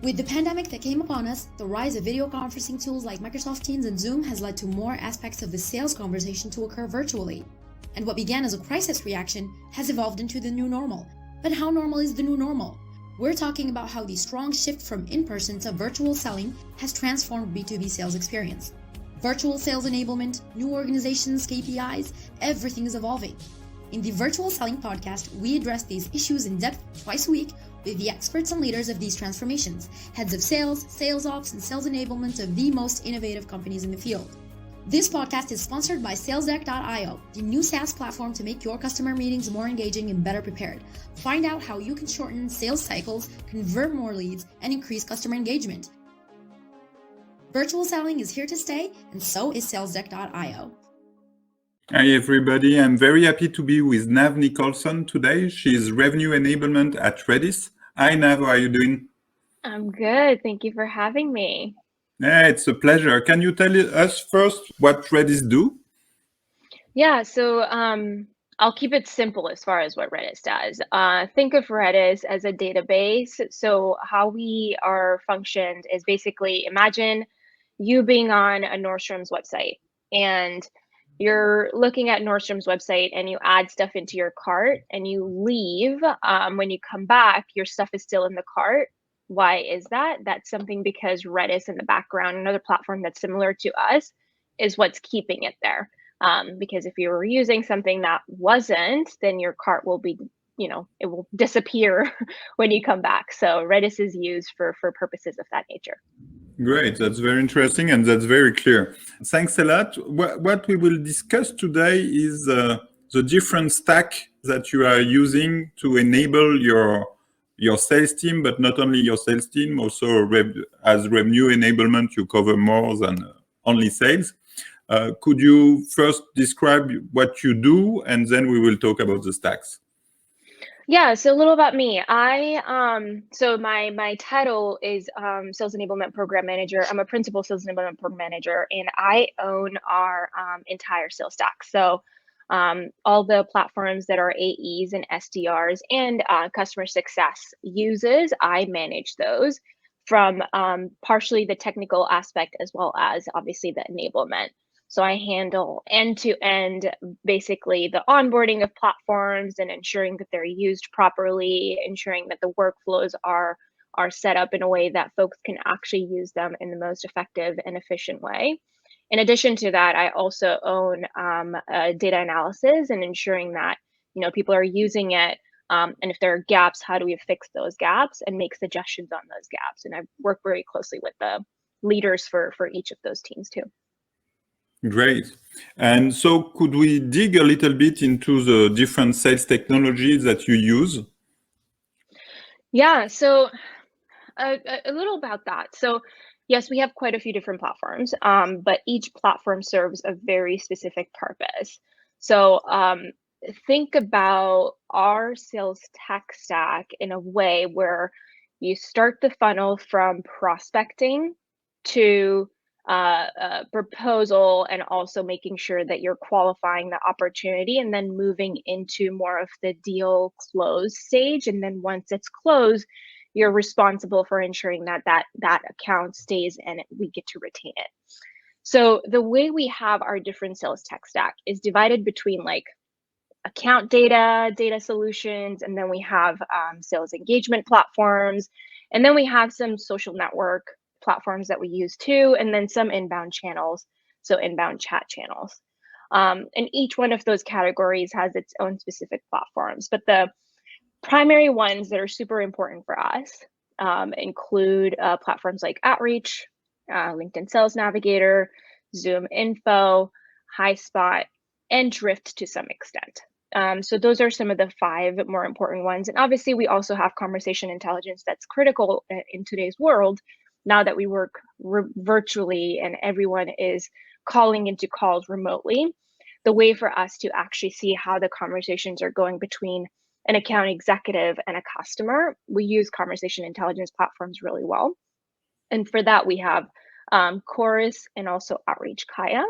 With the pandemic that came upon us, the rise of video conferencing tools like Microsoft Teams and Zoom has led to more aspects of the sales conversation to occur virtually. And what began as a crisis reaction has evolved into the new normal. But how normal is the new normal? We're talking about how the strong shift from in-person to virtual selling has transformed B2B sales experience. Virtual sales enablement, new organizations, KPIs, everything is evolving. In the Virtual Selling Podcast, we address these issues in depth twice a week with the experts and leaders of these transformations, heads of sales, sales ops, and sales enablement of the most innovative companies in the field. This podcast is sponsored by SalesDeck.io, the new SaaS platform to make your customer meetings more engaging and better prepared. Find out how you can shorten sales cycles, convert more leads, and increase customer engagement. Virtual selling is here to stay, and so is SalesDeck.io. Hi everybody, I'm very happy to be with Nav Nicholson today. She's Revenue Enablement at Redis. Hi Nav, how are you doing? I'm good, thank you for having me. Yeah, it's a pleasure. Can you tell us first what Redis do? Yeah, so I'll keep it simple as far as what Redis does. Think of Redis as a database. So how we are functioned is basically imagine you being on a Nordstrom's website and you're looking at Nordstrom's website and you add stuff into your cart and you leave. When you come back, your stuff is still in the cart. Why is that? That's something because Redis in the background, another platform that's similar to us, is what's keeping it there. Because if you were using something that wasn't, then your cart will be, it will disappear when you come back. So Redis is used for purposes of that nature. Great, that's very interesting and that's very clear. Thanks a lot. What we will discuss today is the different stack that you are using to enable your sales team, but not only your sales team, also as revenue enablement, you cover more than only sales. Could you first describe what you do and then we will talk about the stacks? Yeah, so a little about me. So my title is Sales Enablement Program Manager. I'm a principal Sales Enablement Program Manager, and I own our entire sales stack. So all the platforms that our AEs and SDRs and customer success uses, I manage those from partially the technical aspect as well as obviously the enablement. So I handle end-to-end, basically the onboarding of platforms and ensuring that they're used properly, ensuring that the workflows are set up in a way that folks can actually use them in the most effective and efficient way. In addition to that, I also own data analysis and ensuring that people are using it, and if there are gaps, how do we fix those gaps and make suggestions on those gaps? And I work very closely with the leaders for each of those teams too. Great. And so could we dig a little bit into the different sales technologies that you use? Yeah, so a little about that. So yes, we have quite a few different platforms, but each platform serves a very specific purpose. So think about our sales tech stack in a way where you start the funnel from prospecting to proposal and also making sure that you're qualifying the opportunity and then moving into more of the deal close stage. And then once it's closed, you're responsible for ensuring that account stays and we get to retain it. So the way we have our different sales tech stack is divided between like account data solutions, and then we have sales engagement platforms, and then we have some social network platforms that we use too, and then some inbound channels, so inbound chat channels. And each one of those categories has its own specific platforms, but the primary ones that are super important for us include platforms like Outreach, LinkedIn Sales Navigator, Zoom Info, HighSpot, and Drift to some extent. So those are some of the 5 more important ones. And obviously we also have conversation intelligence that's critical in today's world, now that we work virtually and everyone is calling into calls remotely. The way for us to actually see how the conversations are going between an account executive and a customer, we use conversation intelligence platforms really well. And for that, we have Chorus and also Outreach Kaya.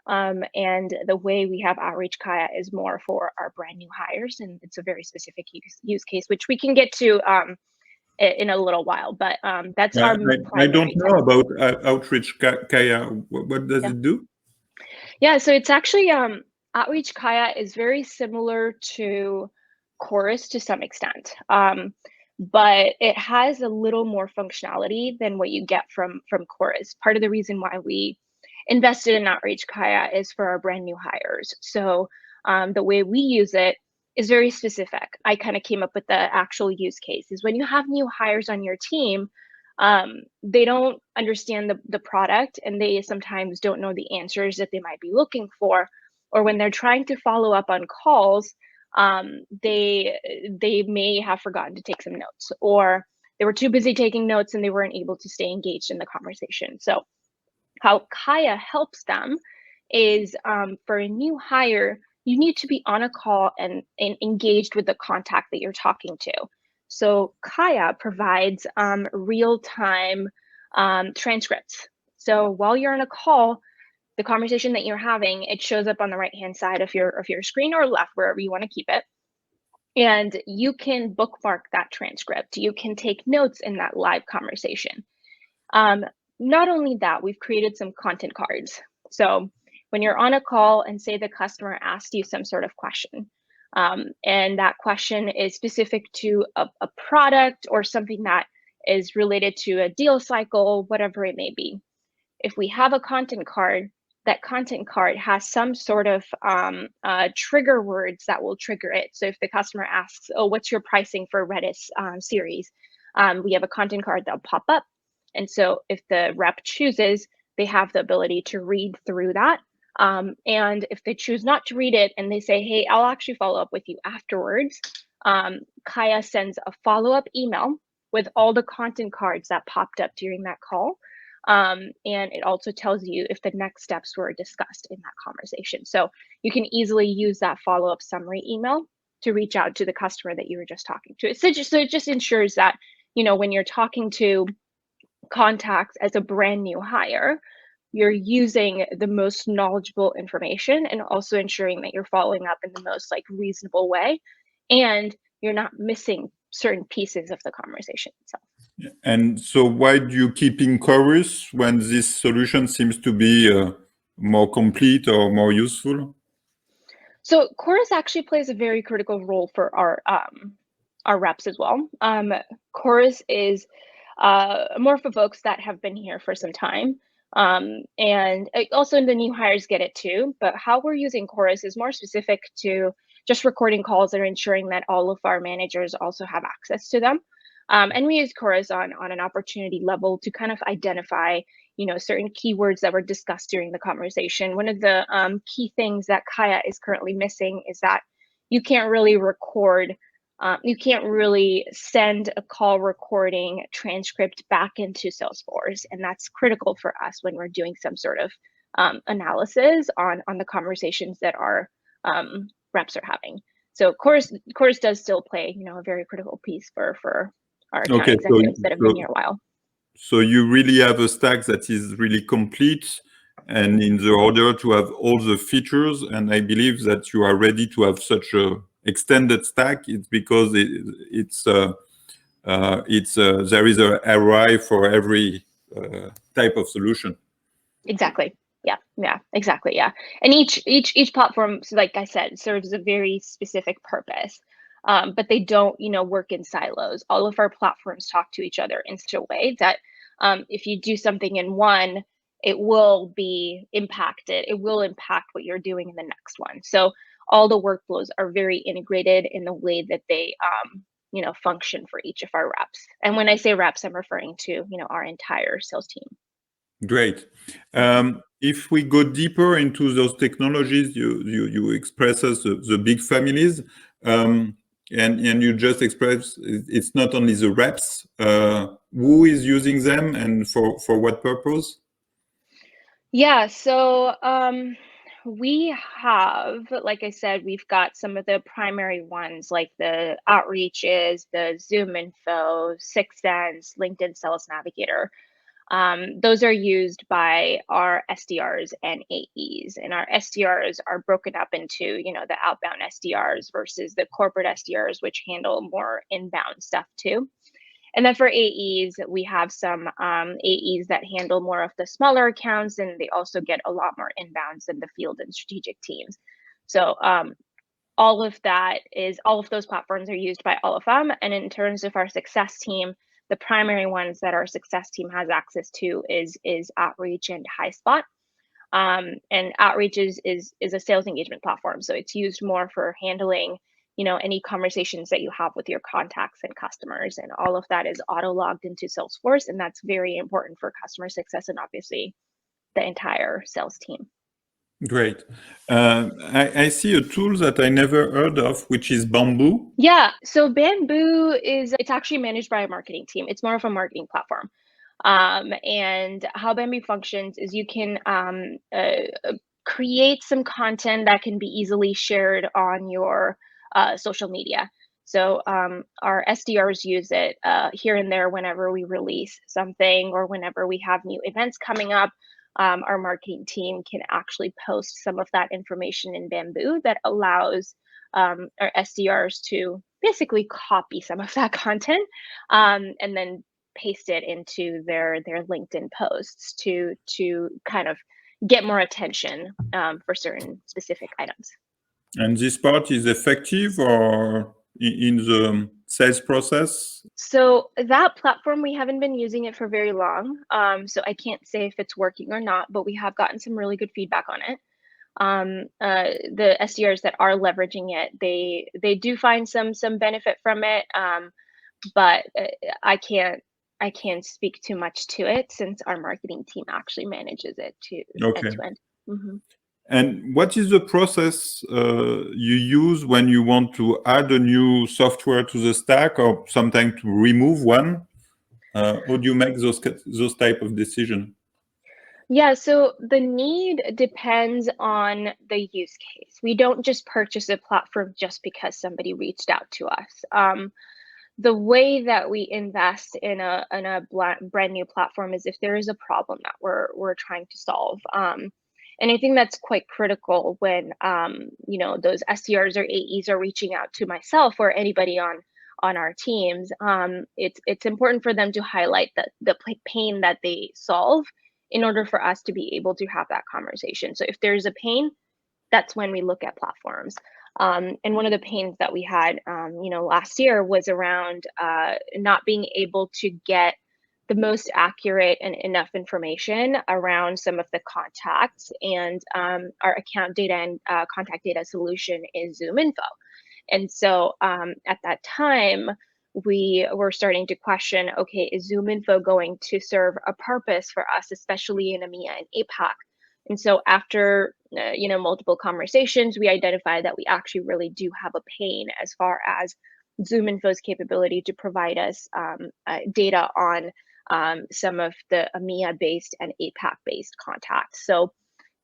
And the way we have Outreach Kaya is more for our brand new hires, and it's a very specific use case, which we can get to in a little while, but that's I, our I don't primary know technique. about Outreach Kaya. What does Yeah. it do? Yeah, so it's actually Outreach Kaya is very similar to Chorus to some extent, but it has a little more functionality than what you get from Chorus. Part of the reason why we invested in Outreach Kaya is for our brand new hires. So the way we use it is very specific. I kind of came up with the actual use case is when you have new hires on your team, they don't understand the product, and they sometimes don't know the answers that they might be looking for, or when they're trying to follow up on calls, they may have forgotten to take some notes, or they were too busy taking notes and they weren't able to stay engaged in the conversation. So how Kaya helps them is for a new hire, you need to be on a call and engaged with the contact that you're talking to. So Kaya provides real-time transcripts. So while you're on a call, the conversation that you're having, it shows up on the right-hand side of your screen or left, wherever you want to keep it. And you can bookmark that transcript. You can take notes in that live conversation. Not only that, we've created some content cards. So when you're on a call and say the customer asked you some sort of question, and that question is specific to a product or something that is related to a deal cycle, whatever it may be. If we have a content card, that content card has some sort of trigger words that will trigger it. So if the customer asks, oh, what's your pricing for Redis series? We have a content card that'll pop up. And so if the rep chooses, they have the ability to read through that. And if they choose not to read it and they say, hey, I'll actually follow up with you afterwards, Kaya sends a follow-up email with all the content cards that popped up during that call. And it also tells you if the next steps were discussed in that conversation. So you can easily use that follow-up summary email to reach out to the customer that you were just talking to. So it just ensures that, when you're talking to contacts as a brand new hire, you're using the most knowledgeable information and also ensuring that you're following up in the most reasonable way, and you're not missing certain pieces of the conversation itself. And so why do you keep in Chorus when this solution seems to be more complete or more useful? So Chorus actually plays a very critical role for our reps as well. Chorus is more for folks that have been here for some time. And also the new hires get it too, but how we're using Chorus is more specific to just recording calls and ensuring that all of our managers also have access to them. And we use Chorus on an opportunity level to kind of identify, certain keywords that were discussed during the conversation. One of the key things that Kaya is currently missing is that you can't really record, you can't really send a call recording transcript back into Salesforce. And that's critical for us when we're doing some sort of analysis on the conversations that our reps are having. So Chorus does still play, a very critical piece for our account executives that have been here a while. So you really have a stack that is really complete and in the order to have all the features. And I believe that you are ready to have such a extended stack. It's because there is an array for every type of solution. Exactly. Yeah, exactly. Yeah. And each platform, like I said, serves a very specific purpose. But they don't, work in silos. All of our platforms talk to each other in such a way that if you do something in one, it will be impacted. It will impact what you're doing in the next one. So all the workflows are very integrated in the way that they, function for each of our reps. And when I say reps, I'm referring to, our entire sales team. Great. If we go deeper into those technologies, you express us the big families, and you just express it's not only the reps. Who is using them and for what purpose? Yeah, so we have, like I said, we've got some of the primary ones like the Outreaches, the Zoom Info, 6sense, LinkedIn Sales Navigator. Those are used by our SDRs and AEs, and our SDRs are broken up into, the outbound SDRs versus the corporate SDRs, which handle more inbound stuff too. And then for AEs, we have some AEs that handle more of the smaller accounts, and they also get a lot more inbounds than the field and strategic teams. So all of those platforms are used by all of them. And in terms of our success team, the primary ones that our success team has access to is Outreach and HighSpot. And Outreach is a sales engagement platform, so it's used more for handling, any conversations that you have with your contacts and customers, and all of that is auto logged into Salesforce, and that's very important for customer success and obviously the entire sales team. Great. I see a tool that I never heard of, which is Bamboo. Yeah, so Bamboo it's actually managed by a marketing team. It's more of a marketing platform. And how Bamboo functions is you can create some content that can be easily shared on your social media. So our SDRs use it here and there whenever we release something or whenever we have new events coming up. Our marketing team can actually post some of that information in Bamboo that allows our SDRs to basically copy some of that content and then paste it into their LinkedIn posts to kind of get more attention for certain specific items. And this part is effective or in the sales process? So that platform, we haven't been using it for very long. So I can't say if it's working or not, but we have gotten some really good feedback on it. The SDRs that are leveraging it, they do find some benefit from it, but I can't speak too much to it since our marketing team actually manages it Okay. end to end. Mm-hmm. And what is the process you use when you want to add a new software to the stack, or sometimes to remove one? How do you make those type of decision? Yeah, so the need depends on the use case. We don't just purchase a platform just because somebody reached out to us. The way that we invest in a brand new platform is if there is a problem that we're trying to solve. And I think that's quite critical when those SDRs or AEs are reaching out to myself or anybody on our teams. It's important for them to highlight the pain that they solve in order for us to be able to have that conversation. So if there's a pain, that's when we look at platforms. And one of the pains that we had, last year was around not being able to get the most accurate and enough information around some of the contacts. And our account data and contact data solution is ZoomInfo. And so at that time, we were starting to question, okay, is ZoomInfo going to serve a purpose for us, especially in EMEA and APAC? And so after multiple conversations, we identified that we actually really do have a pain as far as ZoomInfo's capability to provide us data on some of the EMEA-based and APAC-based contacts. So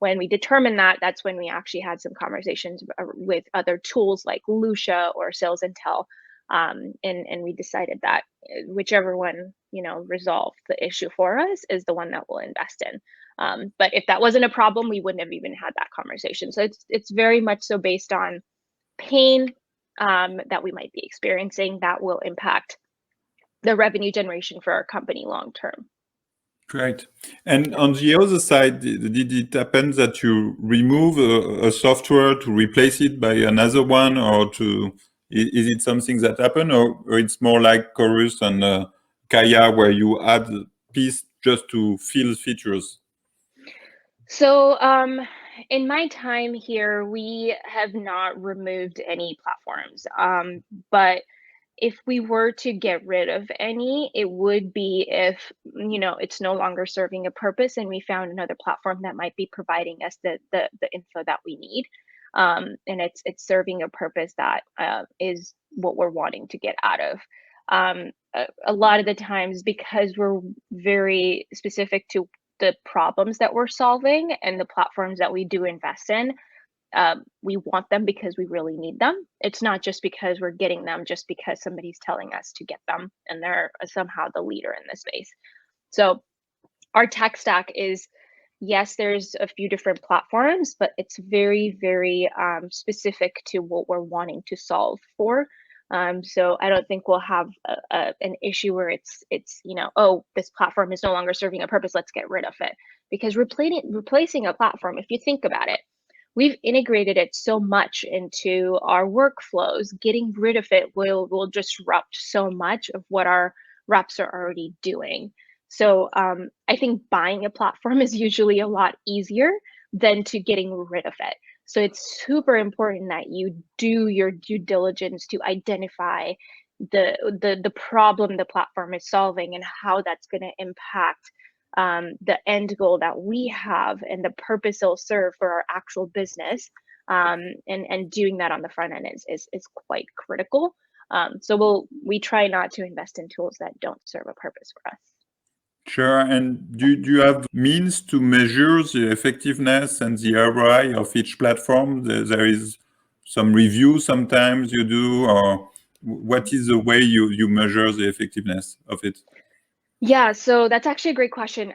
when we determined that, that's when we actually had some conversations with other tools like Lucia or Sales Intel, and we decided that whichever one resolved the issue for us is the one that we'll invest in. But if that wasn't a problem, we wouldn't have even had that conversation. So it's very much so based on pain that we might be experiencing that will impact the revenue generation for our company long term. Great. And on the other side, did it happen that you remove a software to replace it by another one, or is it something that happened, or it's more like Chorus and Kaya where you add piece just to fill features? So in my time here, we have not removed any platforms, but if we were to get rid of any, it would be if it's no longer serving a purpose and we found another platform that might be providing us the info that we need, and it's serving a purpose that is what we're wanting to get out of. A lot of the times, because we're very specific to the problems that we're solving and the platforms that we do invest in, we want them because we really need them. It's not just because we're getting them just because somebody's telling us to get them and they're somehow the leader in this space. So our tech stack is, yes, there's a few different platforms, but it's very, very specific to what we're wanting to solve for. So I don't think we'll have an issue where it's oh, this platform is no longer serving a purpose, let's get rid of it. Because replacing a platform, if you think about it, we've integrated it so much into our workflows. Getting rid of it will disrupt so much of what our reps are already doing. So I think buying a platform is usually a lot easier than to getting rid of it. So it's super important that you do your due diligence to identify the problem the platform is solving and how that's going to impact the end goal that we have and the purpose it'll serve for our actual business. And doing that on the front end is quite critical. So we try not to invest in tools that don't serve a purpose for us. Sure. And do you have means to measure the effectiveness and the ROI of each platform? There is some review sometimes you do, or what is the way you measure the effectiveness of it? Yeah, so that's actually a great question.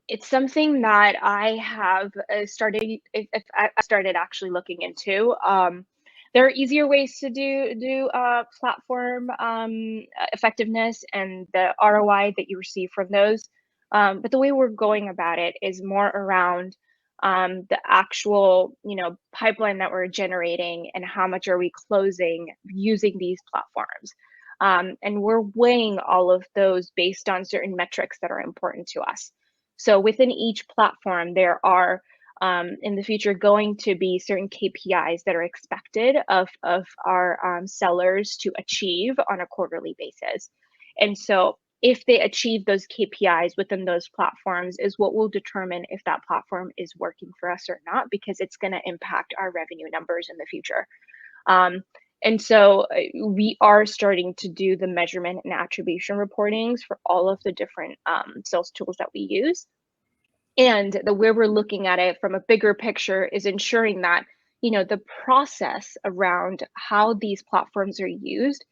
It's something that I have started. If I started actually looking into. There are easier ways to do platform effectiveness and the ROI that you receive from those. But the way we're going about it is more around the actual pipeline that we're generating and how much are we closing using these platforms. And we're weighing all of those based on certain metrics that are important to us. So within each platform, there are in the future going to be certain KPIs that are expected of our sellers to achieve on a quarterly basis. And so if they achieve those KPIs within those platforms is what will determine if that platform is working for us or not, because it's going to impact our revenue numbers in the future. And so we are starting to do the measurement and attribution reportings for all of the different sales tools that we use. And the way we're looking at it from a bigger picture is ensuring that, the process around how these platforms are used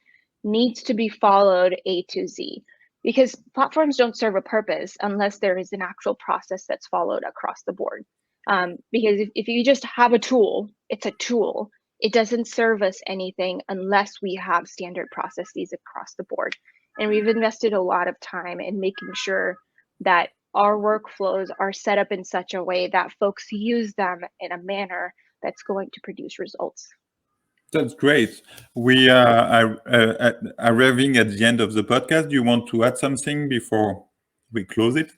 needs to be followed A to Z. Because platforms don't serve a purpose unless there is an actual process that's followed across the board. Because if you just have a tool, it's a tool. It doesn't serve us anything unless we have standard processes across the board. And we've invested a lot of time in making sure that our workflows are set up in such a way that folks use them in a manner that's going to produce results. That's great. We are arriving at the end of the podcast. Do you want to add something before we close it?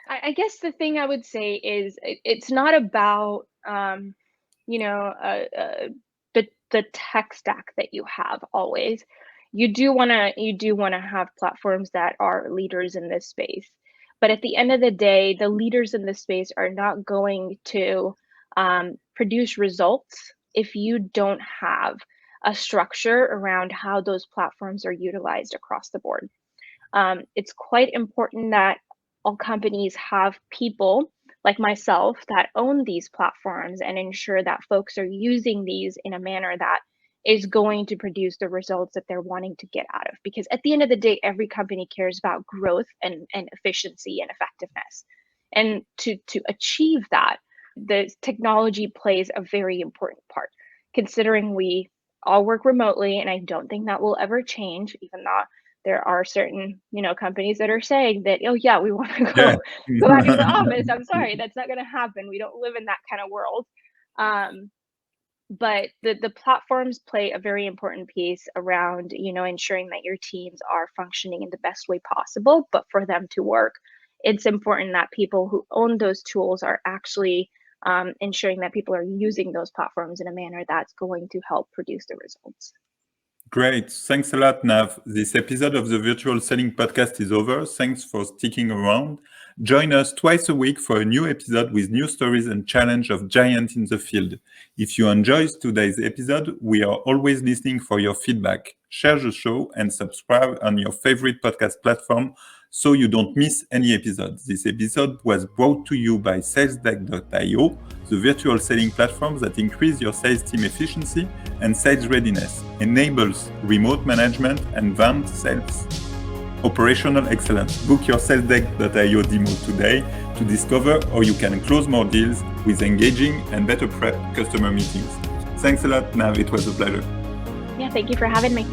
I guess the thing I would say is it's not about the tech stack that you have always. You do want to have platforms that are leaders in this space. But at the end of the day, the leaders in this space are not going to produce results if you don't have a structure around how those platforms are utilized across the board. It's quite important that all companies have people like myself that own these platforms and ensure that folks are using these in a manner that is going to produce the results that they're wanting to get out of. Because at the end of the day, every company cares about growth and efficiency and effectiveness. And to achieve that, the technology plays a very important part, considering we all work remotely, and I don't think that will ever change, even though there are certain, companies that are saying that, oh yeah, we want to go back into the office. I'm sorry, that's not going to happen. We don't live in that kind of world. But the platforms play a very important piece around, ensuring that your teams are functioning in the best way possible. But for them to work, it's important that people who own those tools are actually ensuring that people are using those platforms in a manner that's going to help produce the results. Great. Thanks a lot, Nav. This episode of the Virtual Selling Podcast is over. Thanks for sticking around. Join us twice a week for a new episode with new stories and challenge of giants in the field. If you enjoyed today's episode, we are always listening for your feedback. Share the show and subscribe on your favorite podcast platform so you don't miss any episode. This episode was brought to you by SalesDeck.io, the virtual selling platform that increases your sales team efficiency and sales readiness, enables remote management, and advanced sales operational excellence. Book your SalesDeck.io demo today to discover how you can close more deals with engaging and better prep customer meetings. Thanks a lot, Nav. It was a pleasure. Yeah, thank you for having me.